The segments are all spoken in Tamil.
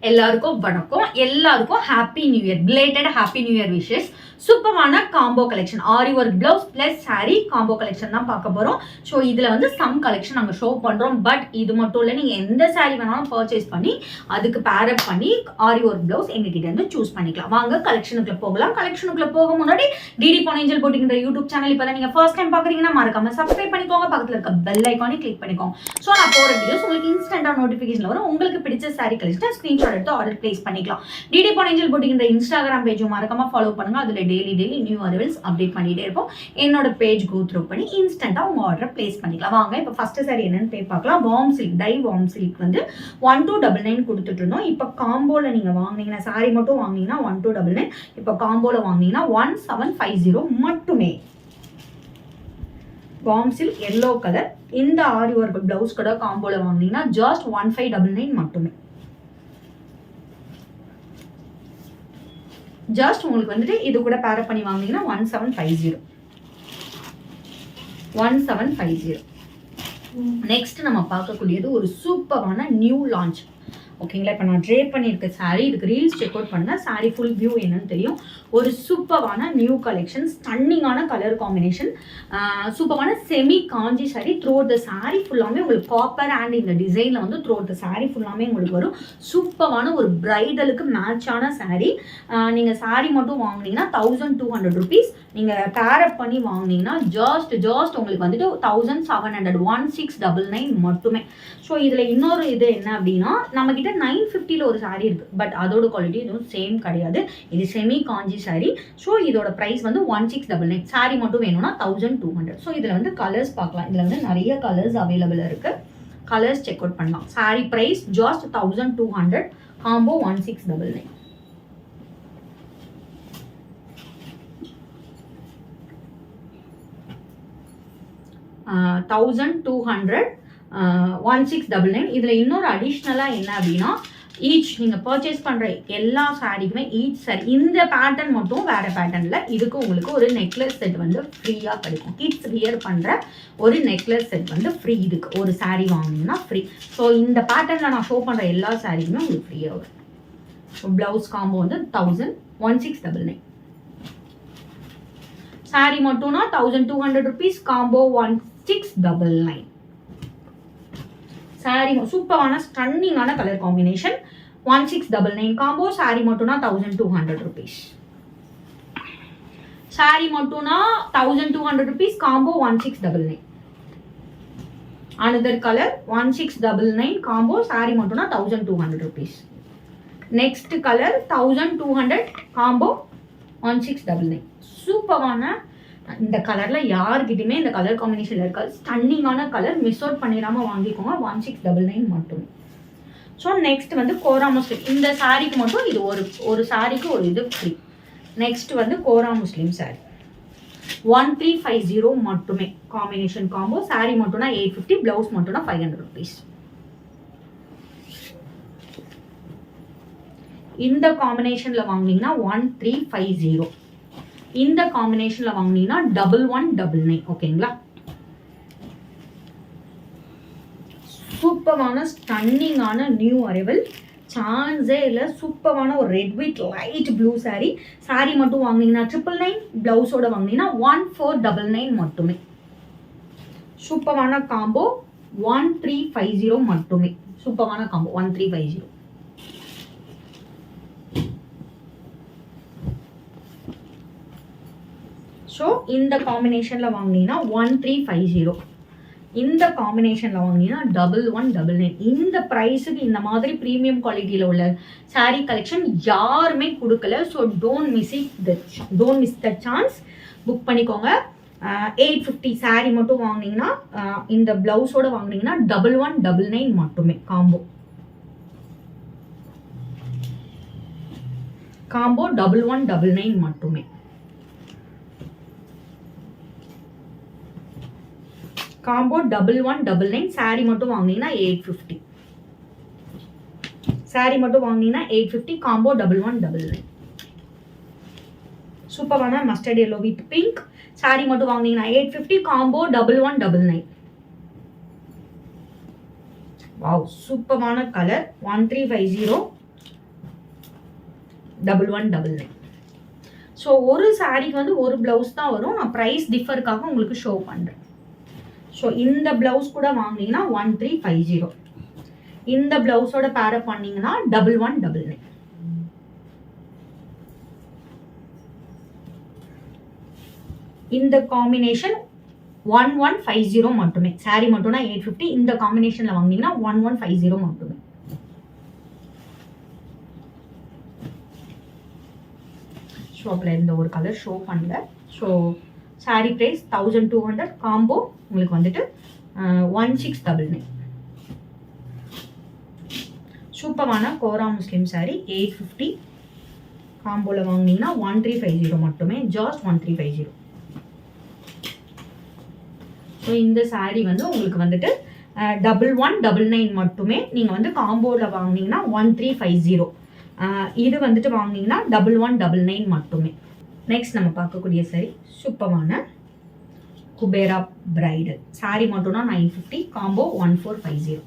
எல்லாருக்கும் வணக்கம். எல்லாருக்கும் happy new year. Belated happy new year wishes. சூப்பரான combo collection, aari work blouse plus sari combo collection தான் பார்க்க போறோம். ஸோ இதுல வந்து சம் கலெக்ஷன் நாங்கள் ஷோ பண்றோம். பட் இது மட்டும் இல்லை, நீங்க எந்த சாரி வேணாலும் பர்ச்சேஸ் பண்ணி அதுக்கு பேரப் பண்ணி ஆரி ஒர்க் பிளவுஸ் எங்ககிட்ட இருந்து சூஸ் பண்ணிக்கலாம். வாங்க கலெக்ஷனுக்குள்ள போகலாம். கலெக்ஷனுக்குள்ள போக முன்னாடி டிடி பொன்னியின் போட்டிங்கிற யூடியூப் சேனல் இப்பதான் நீங்க ஃபர்ஸ்ட் டைம் பாக்குறீங்கன்னா மறக்காம சப்ஸ்கிரைப் பண்ணிக்கோங்க. பக்கத்துல இருக்க பெல் ஐக்கானே கிளிக் பண்ணிக்கோங்க. ஸோ நான் போற வீடியோஸ் உங்களுக்கு இன்ஸ்டன்டா நோட்டிபிகேஷன் வரும். உங்களுக்கு பிடிச்ச சாரி கலெக்ஷன் ஸ்கிரீன்ஷாட் எடுத்து ஆர்டர் பிளேஸ் பண்ணிக்கலாம். டிடி பொன்னியின் போட்டிங்கிற இன்ஸ்டாகிராம் பேஜும் மறக்காம ஃபாலோ பண்ணுங்க. அதுல டெய்லி நியூ அரைவல்ஸ் அப்டேட் பண்ணிட்டே இருப்போம். என்னோட பேஜ் கோ த்ரூ பண்ணி இன்ஸ்டன்ட்டா உங்க ஆர்டர் பிளேஸ் பண்ணிக்கலாம். வாங்க இப்போ ஃபர்ஸ்ட் சாரி என்னன்னு போய் பார்க்கலாம். வார்ம் சில்க், டை வார்ம் சில்க் வந்து 1299 கொடுத்துட்டு இருந்தோம். இப்போ காம்போல நீங்க வாங்குனீங்கன்னா, சாரி மட்டும் வாங்குனீங்கன்னா 1299, இப்போ காம்போல வாங்குனீங்கன்னா 1750 மட்டுமே. வார்ம் சில்க் எல்லோ கலர், இந்த ஆரி ஒர்க் பிளவுஸ் கூட காம்போல வாங்குனீங்கன்னா ஜஸ்ட் 1599 மட்டுமே. ஜஸ்ட் உங்களுக்கு வந்துட்டு இது கூட பேரப் பண்ணி வாங்கினீங்கன்னா 1750. நெக்ஸ்ட் நம்ம பார்க்கக்கூடியது ஒரு சூப்பரான நியூ லான்ச். ஓகேங்களா, இப்போ நான் ட்ரே பண்ணியிருக்க சாரீ, இதுக்கு ரீல்ஸ் செக் அவுட் பண்ணுங்க. சாரீ ஃபுல் வியூ என்னன்னு தெரியும். ஒரு சூப்பரான நியூ கலெக்ஷன், ஸ்டன்னிங்கான கலர் காம்பினேஷன், சூப்பரான semi Kanchi sari. Through the sari ஃபுல்லாமே உங்களுக்கு காப்பர் அண்ட் இந்த டிசைனில் வந்து த்ரூ த சாரீ ஃபுல்லாமே உங்களுக்கு வரும். சூப்பரான ஒரு பிரைடலுக்கு மேட்சான சாரீ. நீங்கள் சாரீ மட்டும் வாங்கினீங்கன்னா 1200 rupees. நீங்கள் பேரப் பண்ணி வாங்கினீங்கன்னா ஜஸ்ட் உங்களுக்கு வந்துட்டு 1700, 1699 மட்டுமே. ஸோ இதில் இன்னொரு இது என்ன அப்படின்னா, நம்மக்கிட்ட 950 ஒரு சாரீ இருக்குது. பட் அதோட குவாலிட்டி இதுவும் சேம் கிடையாது. இது செமி காஞ்சி சாரீ. ஸோ இதோட ப்ரைஸ் வந்து 1699. சாரீ மட்டும் வேணும்னா 1200. ஸோ இதில் வந்து கலர்ஸ் பார்க்கலாம். இதில் வந்து நிறைய கலர்ஸ் அவைலபிள் இருக்குது. கலர்ஸ் செக் அவுட் பண்ணலாம். Sari price just 1200, combo 1699. $1200, 1699. இதில் இன்னொரு அடிஷ்னலாக என்ன அப்படின்னா, ஈச் நீங்கள் பர்ச்சேஸ் பண்ணுற எல்லா சாரீக்குமே ஈச் சாரி இந்த பேட்டர்ன் மட்டும் வேறு பேட்டர்னில் இதுக்கு உங்களுக்கு ஒரு நெக்லஸ் செட் வந்து ஃப்ரீயாக கிடைக்கும். கிட்ஸ் வியர் பண்ணுற ஒரு நெக்லஸ் செட் வந்து ஃப்ரீ. இதுக்கு ஒரு சாரீ வாங்கினீங்கன்னா ஃப்ரீ. ஸோ இந்த பேட்டர்னில் நான் ஷோ பண்ணுற எல்லா சாரீக்குமே உங்களுக்கு ஃப்ரீயாக வரும். ஸோ ப்ளவுஸ் காம்போ வந்து 1699. சாரீ மட்டும்னா 1200 rupees, காம்போ 1699. சாரி சூப்பரான ஸ்டன்னிங்கான கலர் காம்பினேஷன், 1699 காம்போ. சாரி மட்டும்னா 1200 rupees. சாரி மட்டும்னா 1200 rupees, combo 1699. another color 1699 combo. Sari மட்டும்னா 1200 rupees. next color 1200 combo 1699. சூப்பரான இந்த கலர்ல யாருக்கிட்டுமே இந்த கலர் காம்பினேஷன்ல இருக்காது. ஸ்டன்னிங்கான கலர், மிஸ் அவுட் பண்ணிடாம வாங்கிக்கோங்க. 1699 மட்டும். ஸோ நெக்ஸ்ட் வந்து கோரா முஸ்லிம். இந்த சாரிக்கு மட்டும் இது ஒரு சாரிக்கு ஒரு இது ஃப்ரீ. நெக்ஸ்ட் வந்து கோரா முஸ்லிம் சாரி 1350 மட்டுமே. Combination combo. சாரி மட்டும்னா 850, பிளவுஸ் மட்டும்னா 500 rupees. இந்த காம்பினேஷன்ல வாங்கினீங்கன்னா 1350. இந்த காம்பினேஷன்ல வாங்கினீங்கன்னா 1199. ஓகேங்களா, சூப்பரான ஸ்டன்னிங்கான நியூ அரைவல், சான்ஸே இல்லை. சூப்பரான ஒரு red with light blue sari. Sari மட்டும் வாங்கினீங்கன்னா 999, பிளவுஸோட வாங்கினீங்கன்னா 1499 மட்டுமே. சூப்பரான காம்போ 1350 மட்டுமே. சூப்பரான காம்போ 1350. ஸோ இந்த காம்பினேஷனில் வாங்கினீங்கன்னா 1350. இந்த காம்பினேஷனில் வாங்கினீங்கன்னா 1199. இந்த ப்ரைஸுக்கு இந்த மாதிரி ப்ரீமியம் குவாலிட்டியில் உள்ள சாரீ கலெக்ஷன் யாருமே கொடுக்கல. So don't miss the chance. Book பண்ணிக்கோங்க. 850 சாரீ மட்டும் வாங்கினீங்கன்னா, இந்த ப்ளவுஸோட வாங்கினீங்கன்னா 1199 மட்டுமே. காம்போ 1199 மட்டுமே. காம்போ 1199. சாரீ மட்டும் வாங்கினீங்கன்னா 850. சாரீ மட்டும் வாங்கினீங்கன்னா 850 காம்போ 1199. சூப்பரான mustard yellow with pink. Sari மட்டும் வாங்கினீங்கன்னா 850 காம்போ 1199. வாவ், சூப்பரான கலர். 1350 1199. ஸோ ஒரு சாரீக்கு வந்து ஒரு பிளவுஸ் தான் வரும். நான் ப்ரைஸ் டிஃபருக்காக உங்களுக்கு ஷோ பண்ணுறேன். ஸோ இந்த பிளவுஸ் கூட வாங்கினீங்கன்னா 1350. இந்த பிளவுஸோட பேரப் பண்ணீங்கன்னா 1199. இந்த காம்பினேஷன் 1150 மட்டுமே. சாரீ மட்டும்னா 850. இந்த காம்பினேஷன்ல வாங்கினீங்கன்னா 1150 மட்டுமே. ஷாப்ல இந்த ஒரு கலர் ஷோ பண்ணல. So sari price 1200. காம்போ உங்களுக்கு வந்துட்டு 1699. சூப்பரான கோரா முஸ்லிம் சாரீ 850. காம்போல வாங்கினீங்கன்னா 1350 மட்டுமே. ஜாஸ்ட் 1350. ஸோ இந்த சாரீ வந்து உங்களுக்கு வந்துட்டு 1199 மட்டுமே. நீங்கள் வந்து காம்போவில் வாங்கினீங்கன்னா 1350. இது வந்துட்டு வாங்கினீங்கன்னா 1199 மட்டுமே. நெக்ஸ்ட் நம்ம பார்க்கக்கூடிய சாரீ சூப்பரான குபேரா பிரைடல். சாரீ மட்டும்னா 950. காம்போ 1450.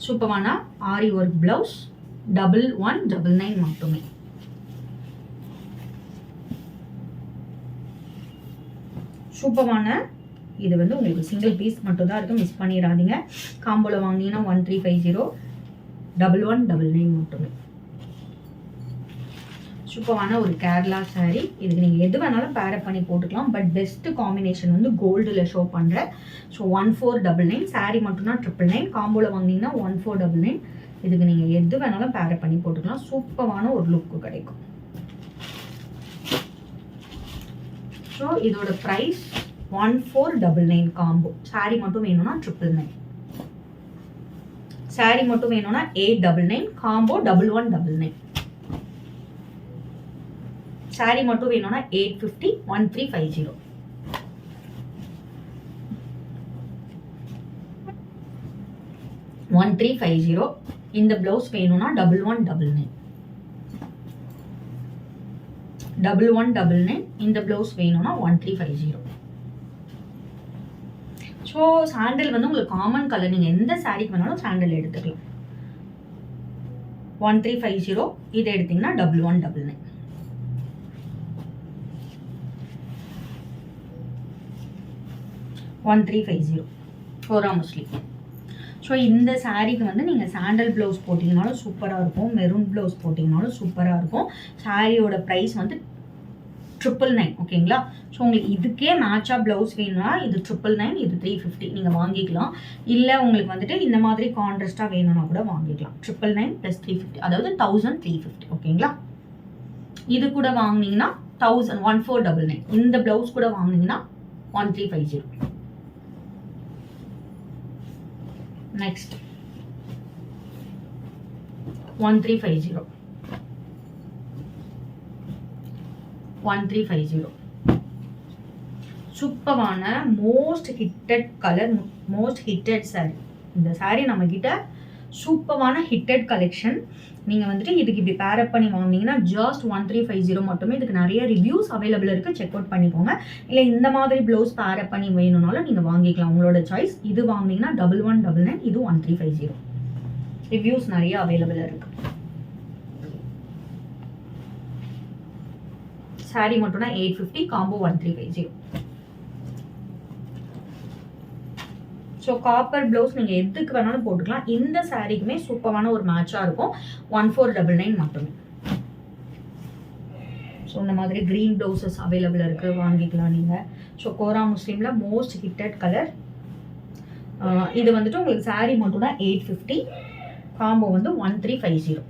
சூப்பரான ஆரி ஒர்க் பிளவுஸ் 1199 மட்டுமே. சூப்பரான இது வந்து உங்களுக்கு சிங்கிள் பீஸ் மட்டும் தான் இருக்குது, மிஸ் பண்ணிடாதீங்க. காம்போல வாங்கினீங்கன்னா 1350 1199 மட்டுமே. சூப்பரான ஒரு கேரளா சாரீ. இதுக்கு நீங்கள் எது வேணாலும் பேரப் பண்ணி போட்டுக்கலாம். பட் பெஸ்ட் காம்பினேஷன் வந்து கோல்டில் ஷோ பண்ணுறேன். ஸோ 1499. சாரீ மட்டும்னா 999. காம்போல வாங்கினீங்கன்னா 1499. இதுக்கு நீங்கள் எது வேணாலும் பேரப் பண்ணி போட்டுக்கலாம். சூப்பரான ஒரு லுக்கு கிடைக்கும். ஸோ இதோட ப்ரைஸ் 1499 காம்போ. சாரீ மட்டும் வேணும்னா 999. சாரீ மட்டும் வேணும்னா 899. காம்போ 1199. சாரீ மட்டும் வேணும்னா 850 1350. இந்த பிளவுஸ் வேணும்னா 1199. 1199. இந்த பிளவுஸ் வேணும்னா 1350. ஸோ சாண்டல் வந்து உங்களுக்கு காமன் கலர். நீங்கள் எந்த சாரீக்கு வேணாலும் சாண்டல் எடுத்துக்கலாம். 1350. இது எடுத்தீங்கன்னா 1199. கோரா முஸ்லிம். ஸோ இந்த சாரீக்கு வந்து நீங்கள் சாண்டல் ப்ளவுஸ் போட்டிங்கனாலும் சூப்பராக இருக்கும். மெரூன் ப்ளவுஸ் போட்டிங்கனாலும் சூப்பராக இருக்கும். சாரியோட ப்ரைஸ் வந்து 999. ஓகேங்களா? ஸோ உங்களுக்கு இதுக்கே மேட்சாக ப்ளவுஸ் வேணும்னா இது 999, இது 350 நீங்கள் வாங்கிக்கலாம். இல்லை உங்களுக்கு வந்துட்டு இந்த மாதிரி கான்ட்ராஸ்டாக வேணும்னா கூட வாங்கிக்கலாம். 999 + 350, அதாவது 1350. ஓகேங்களா? இது கூட வாங்கினீங்கன்னா 1499. இந்த ப்ளவுஸ் கூட வாங்கினீங்கன்னா 1350. நெக்ஸ்ட் 1350. 1350. சூப்பரான மோஸ்ட் ஹிட்டட் கலர், மோஸ்ட் ஹிட்டட் சாரீ. இந்த சாரீ நம்ம கிட்ட சூப்பரான ஹிட்டட் கலெக்ஷன். நீங்கள் வந்துட்டு இதுக்கு இப்படி பேரப் பண்ணி வாங்கினீங்கன்னா ஜாஸ்ட் 1350 மட்டுமே. இதுக்கு நிறைய ரிவ்யூஸ் அவைலபிள் இருக்குது, செக் அவுட் பண்ணிக்கோங்க. இல்லை இந்த மாதிரி ப்ளவுஸ் பேரப் பண்ணி வேணும்னாலும் நீங்கள் வாங்கிக்கலாம், உங்களோட சாய்ஸ். இது வாங்கினீங்கன்னா 1199. இது 1350. ரிவ்யூஸ் நிறைய அவைலபிள் இருக்குது. சாரீ மட்டும்னா 850. காம்போ 1350. ஸோ காப்பர் ப்ளவுஸ் நீங்கள் எதுக்கு வேணாலும் போட்டுக்கலாம். இந்த சாரீக்குமே சூப்பரான ஒரு மேட்சாக இருக்கும். 1499 மட்டுமே. ஸோ இந்த மாதிரி க்ரீன் ப்ளவுசஸ் அவைலபிள் இருக்குது, வாங்கிக்கலாம் நீங்கள். ஸோ கோரா முஸ்லீமில் மோஸ்ட் ஹிட்டட் கலர். இது வந்துட்டு உங்களுக்கு சாரீ மட்டும்னா 850. காம்போ வந்து 1350.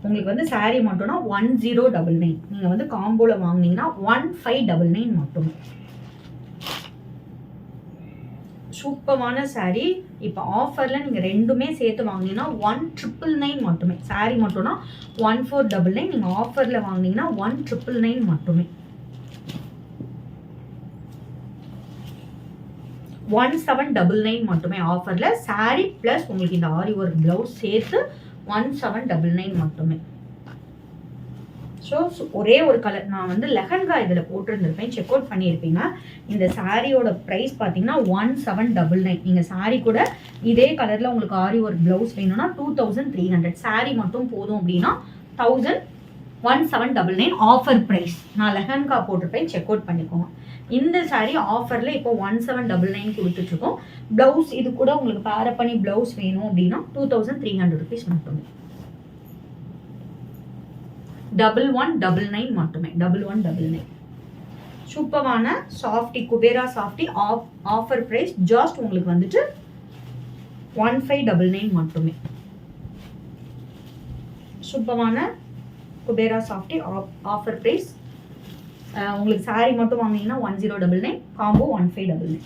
உங்களுக்கு வந்து சாரீ மட்டும்னா 1099. நீங்கள் வந்து காம்போவில் வாங்கினீங்கன்னா 1599 மட்டுமே. சூப்பரான சாரீ. இப்போ ஆஃபரில் நீங்கள் ரெண்டுமே சேர்த்து வாங்கினீங்கன்னா 1999 மட்டுமே. சாரீ மட்டும்னா 1499. நீங்கள் ஆஃபரில் வாங்கினீங்கன்னா 1999 மட்டுமே. 1799 மட்டுமே ஆஃபரில். சாரீ ப்ளஸ் உங்களுக்கு இந்த ஆரி ஒர்க் ப்ளவுஸ் சேர்த்து 1799 மட்டுமே. ஸோ ஒரே ஒரு கலர் நான் வந்து லெஹங்கா இதில் போட்டிருந்திருப்பேன், செக் அவுட் பண்ணியிருப்பீங்க. இந்த சாரியோட ப்ரைஸ் பார்த்தீங்கன்னா 1799. நீங்கள் சாரீ கூட இதே கலரில் உங்களுக்கு ஆரி ஒர்க் ப்ளவுஸ் வேணும்னா 2300. சாரீ மட்டும் போதும் அப்படின்னா 1799 ஆஃபர் ப்ரைஸ். நான் லெஹங்கா போட்டிருப்பேன், செக் அவுட் பண்ணிக்கோங்க. இந்த சாரீ ஆஃபரில் இப்போ 1799 கொடுத்துட்ருக்கோம். ப்ளவுஸ் இது கூட உங்களுக்கு பேரப் பண்ணி ப்ளவுஸ் வேணும் அப்படின்னா 2300 rupees மட்டுமே. 1199 மட்டுமே. 1199. சூப்பரான softy Kubera softy offer price just உங்களுக்கு வந்துட்டு 1599 மட்டுமே. சூப்பரான குபேரா சாஃப்டி ஆஃபர் பிரைஸ். உங்களுக்கு சாரீ மட்டும் வாங்கினீங்கன்னா 1099, காம்போ 1599.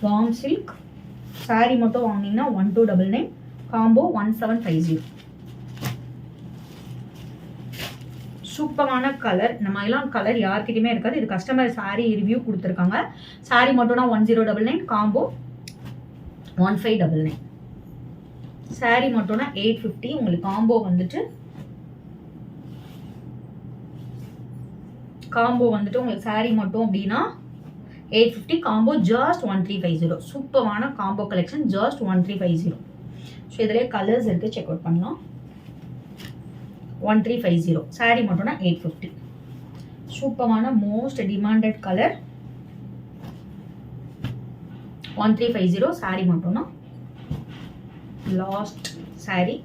ராம் சில்க் சாரீ மட்டும் வாங்கினீங்கன்னா 1299, காம்போ 1750. சூப்பரான கலர். இந்த மாதிரிலாம் கலர் யார்கிட்டயுமே இருக்காது. இது கஸ்டமர் சாரீ ரிவ்யூ கொடுத்துருக்காங்க. சாரீ மட்டும்னா 1099, காம்போ 1599. சாரீ மட்டும்னா 850. உங்களுக்கு காம்போ வந்துட்டு உங்களுக்கு சாரீ மட்டும் அப்படின்னா 850, காம்போ ஜஸ்ட் 1350. சூப்பரான காம்போ கலெக்ஷன் ஜஸ்ட் 1350. ஸோ இதிலே கலர்ஸ் இருக்குது, செக் அவுட் பண்ணலாம். 1350. சாரீ மட்டும்னா 850. சூப்பரான மோஸ்ட் டிமாண்டட் கலர் 1350. சாரீ மட்டும்னா லாஸ்ட் சாரீ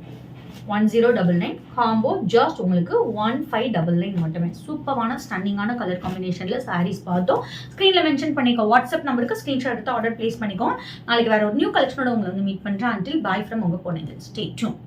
1099, காம்போ ஜஸ்ட் உங்களுக்கு 1599 மட்டுமே. சூப்பரான ஸ்டன்னிங்கான கலர் காம்பினேஷனில் சாரீஸ் பார்த்தோம். ஸ்க்ரீனில் மென்ஷன் பண்ணிக்கோ வாட்ஸ்அப் நம்பருக்கு ஸ்க்ரீன்ஷாட் எடுத்து ஆர்டர் பிளேஸ் பண்ணிக்கோ. நாளைக்கு வேறு ஒரு நியூ கலெக்ஷனோட உங்களை வந்து மீட் பண்ணுறேன். அன்டில் பாய் ஃப்ரம் உங்கள் போனேன். Stay tune.